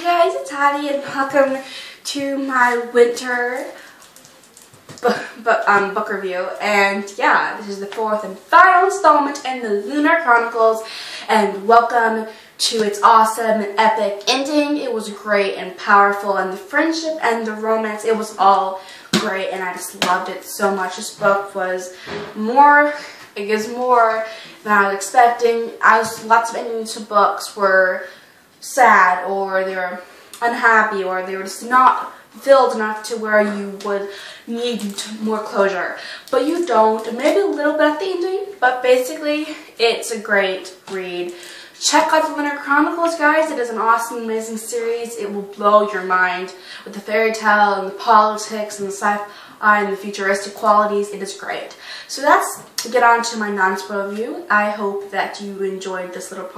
guys, it's Hattie and welcome to my winter book review. And yeah, this is the fourth and final installment in the Lunar Chronicles, and welcome to its awesome and epic ending. It was great and powerful, and the friendship and the romance, it was all great, and I just loved it so much. This book was more than I was expecting. Lots of endings to books were sad, or they were unhappy, or they were just not filled enough to where you would need more closure. But you don't. Maybe a little bit at the ending, but basically it's a great read. Check out the Lunar Chronicles, guys. It is an awesome, amazing series. It will blow your mind with the fairy tale and the politics and the sci-fi and the futuristic qualities. It is great. So let's get on to my non-spoiler review. I hope that you enjoyed this little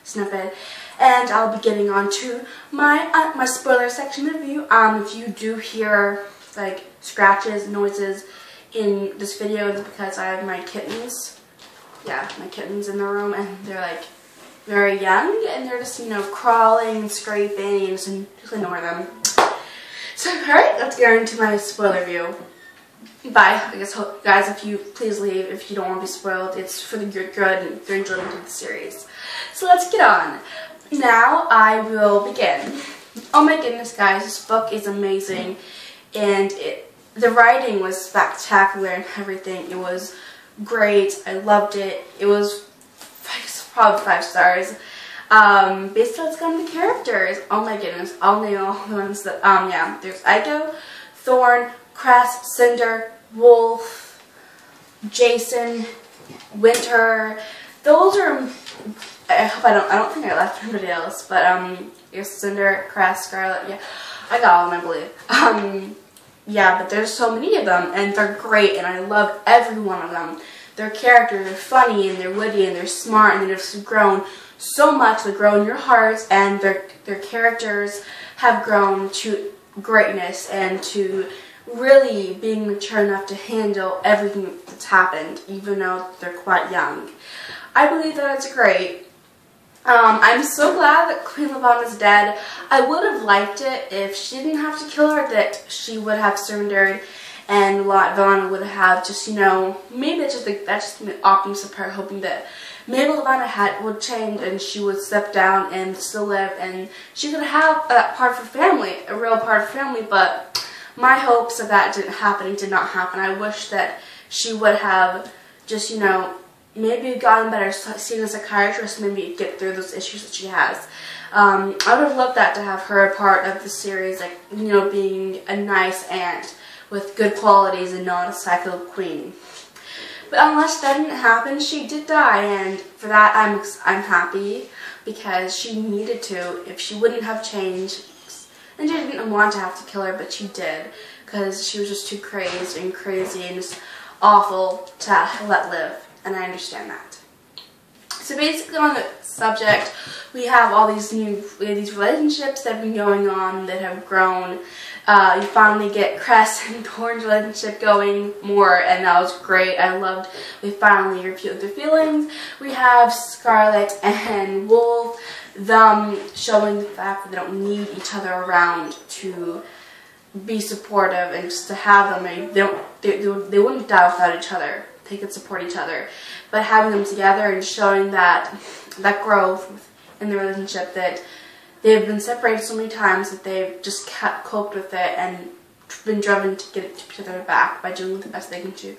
snippet, and I'll be getting on to my spoiler section review. If you do hear like scratches, noises in this video, it's because I have my kittens. Yeah, my kittens in the room, and they're like very young, and they're just, crawling and scraping, and just ignore them. So, alright, let's get into my spoiler review. Bye. I guess, guys, if you please leave if you don't want to be spoiled. It's for the good and your enjoyment of the series. So let's get on. Now I will begin. Oh my goodness, guys, this book is amazing, and the writing was spectacular and everything. It was great. I loved it. It was probably 5 stars. Basically, let's go on the characters. Oh my goodness, I'll name all the ones that, yeah, there's Aiko, Thorn, Cress, Cinder, Wolf, Jason, Winter. Those are, I don't think I left anybody else, but, there's Cinder, Cress, Scarlet, yeah, I got all of them, I believe. Yeah, but there's so many of them, and they're great, and I love every one of them. Their characters are funny, and they're witty, and they're smart, and they've just grown so much. They've grown your hearts, and their characters have grown to greatness and to really being mature enough to handle everything that's happened, even though they're quite young. I believe that it's great. I'm so glad that Queen Lavon is dead. I would have liked it if she didn't have to kill her, that she would have surrendered, and Lavon would have just, maybe that's just the optimism of her, hoping that maybe Lavon would change and she would step down and still live, and she could have that part of her family, a real part of her family. But my hopes of that didn't happen. It did not happen. I wish that she would have just, maybe gotten better, seeing a psychiatrist, maybe get through those issues that she has. I would have loved that, to have her a part of the series, like, being a nice aunt with good qualities and not a psycho queen. But unless that didn't happen, she did die, and for that I'm happy, because she needed to. If she wouldn't have changed, and she didn't want to have to kill her, but she did, because she was just too crazy and just awful to let live, and I understand that. So basically, on the subject, we have all these these relationships that have been going on, that have grown. You finally get Cress and Thorn's relationship going more, and that was great. I loved, we finally revealed their feelings. We have Scarlet and Wolf, them showing the fact that they don't need each other around to be supportive, and just to have them. They wouldn't die without each other. They could support each other, but having them together and showing that growth in the relationship, that they've been separated so many times that they've just coped with it and been driven to get each other back by doing the best they can do,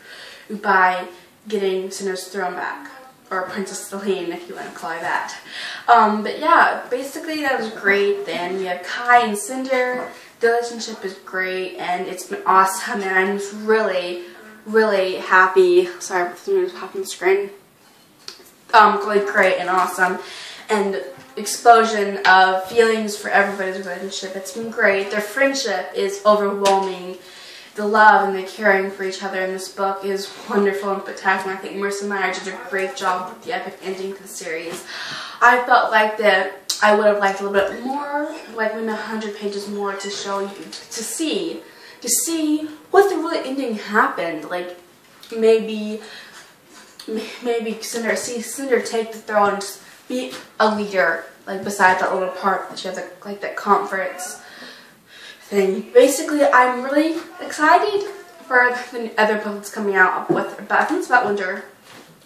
by getting Cinder's throne back, or Princess Celine, if you want to call her that. But yeah, basically that was great. Then we have Kai and Cinder. The relationship is great, and it's been awesome, and I'm just really, really happy. Sorry, I'm popping the screen. Really great and awesome, and explosion of feelings for everybody's relationship. It's been great. Their friendship is overwhelming. The love and the caring for each other in this book is wonderful and spectacular. I think Marissa and Meyer did a great job with the epic ending to the series. I felt like that I would have liked a little bit more, like maybe 100 pages more, to show you, to see what the real ending happened. Like maybe Cinder take the throne, be a leader, like besides that little part that she has like that conference thing. Basically, I'm really excited for the other book that's coming out with, but I think it's about winter.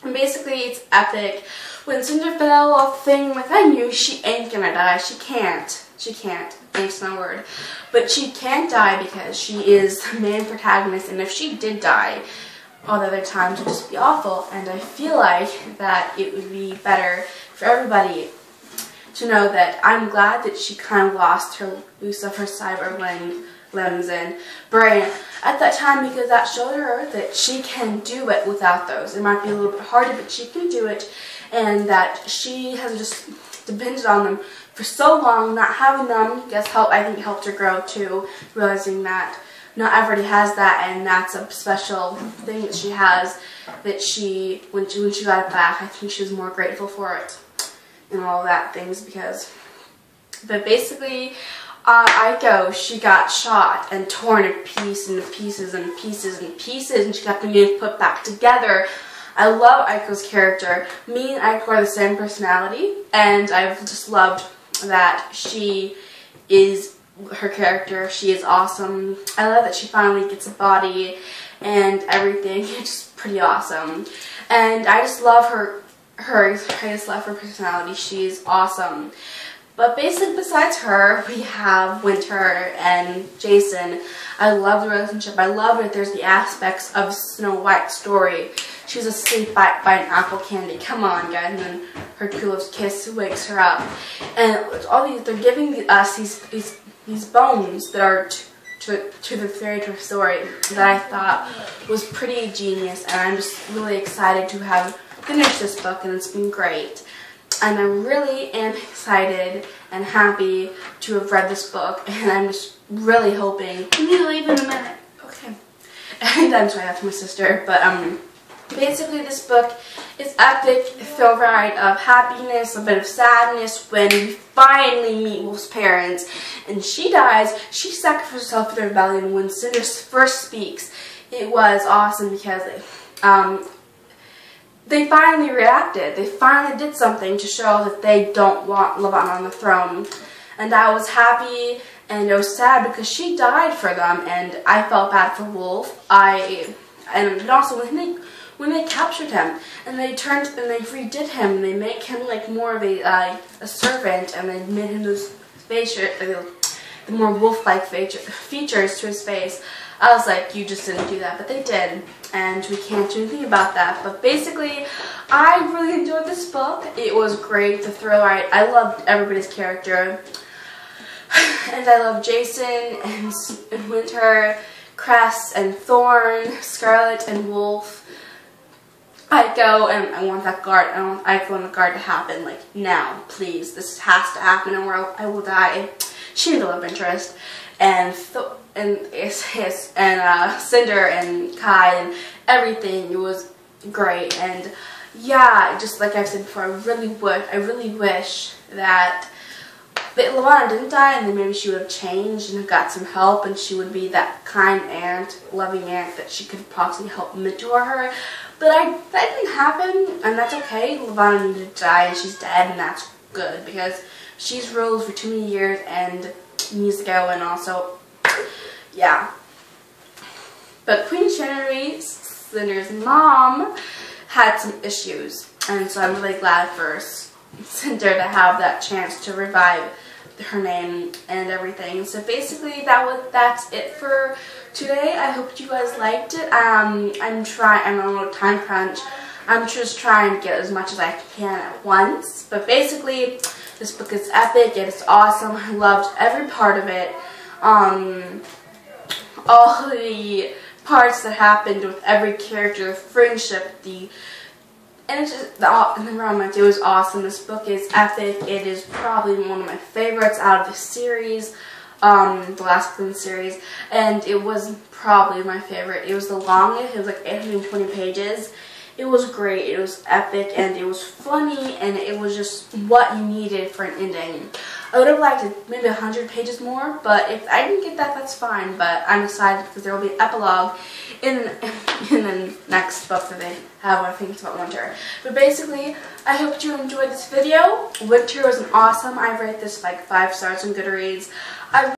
And basically, it's epic. When Cinder fell off the thing, like I knew she ain't gonna die. She can't. She can't. Thanks my word. But she can't die because she is the main protagonist, and if she did die, all the other times would just be awful. And I feel like that it would be better for everybody to know that I'm glad that she kind of lost her use of her cyber limbs and brain at that time, because that showed her that she can do it without those. It might be a little bit harder, but she can do it, and that she has just depended on them for so long. Not having them, I think helped her grow too, realizing that not everybody has that, and that's a special thing that she has, that when she got it back, I think she was more grateful for it and all that things, but basically, she got shot and torn to pieces and she got being put back together. I love Aiko's character. Me and Aiko are the same personality, and I've just loved that she is her character. She is awesome. I love that she finally gets a body and everything. It's just pretty awesome. And I just love I just love her personality. She's awesome. But basically, besides her, we have Winter and Jason. I love the relationship. I love that there's the aspects of Snow White's story. She's asleep by an apple candy. Come on, guys. And then her coolest kiss wakes her up. And they're giving us these bones that are to the fairy tale story that I thought was pretty genius. And I'm just really excited to have finished this book, and it's been great. And I really am excited and happy to have read this book, and I'm just really hoping. You need to leave in a minute. Okay. And I'm sorry, that's my sister. But basically this book is epic, a thrill ride of happiness, a bit of sadness when we finally meet Wolf's parents, and she dies. She sacrifices herself for the rebellion when Cinder first speaks. It was awesome because they finally reacted. They finally did something to show that they don't want Levana on the throne. And I was happy, and it was sad because she died for them, and I felt bad for Wolf. And also when they captured him, and they redid him, and they make him like more of a servant, and they made him those the more wolf-like features to his face. I was like, you just didn't do that, but they did, and we can't do anything about that. But basically, I really enjoyed this book. It was great, the thrill ride. I loved everybody's character, and I love Jason and Winter, Cress and Thorn, Scarlet and Wolf, Aiko, and I want that guard. I want Aiko and the guard to happen like now, please. This has to happen, or I will die. She had a love interest, and Cinder and Kai and everything. It was great, and yeah, just like I've said before, I really wish that Levana didn't die, and then maybe she would have changed and got some help, and she would be that kind aunt, loving aunt that she could possibly help mentor her. But that didn't happen, and that's okay. Levana needed to die, and she's dead, and that's good because she's ruled for too many years and needs to go. And also, yeah. But Queen Shinnery, Cinder's mom, had some issues, and so I'm really glad for Cinder to have that chance to revive her name and everything. So basically, that's it for today. I hope you guys liked it. I'm on a little time crunch. I'm just trying to get as much as I can at once. But basically, this book is epic. It is awesome. I loved every part of it. All the parts that happened with every character, the friendship, and it's just the romance. It was awesome. This book is epic. It is probably one of my favorites out of the series, the last book in the series, and it was probably my favorite. It was the longest. It was like 820 pages. It was great. It was epic, and it was funny, and it was just what you needed for an ending. I would have liked maybe 100 pages more, but if I didn't get that, that's fine. But I'm excited because there will be an epilogue in the next book that they have. I think it's about winter. But basically, I hope you enjoyed this video. Winter was awesome. I rate this like 5 stars on Goodreads.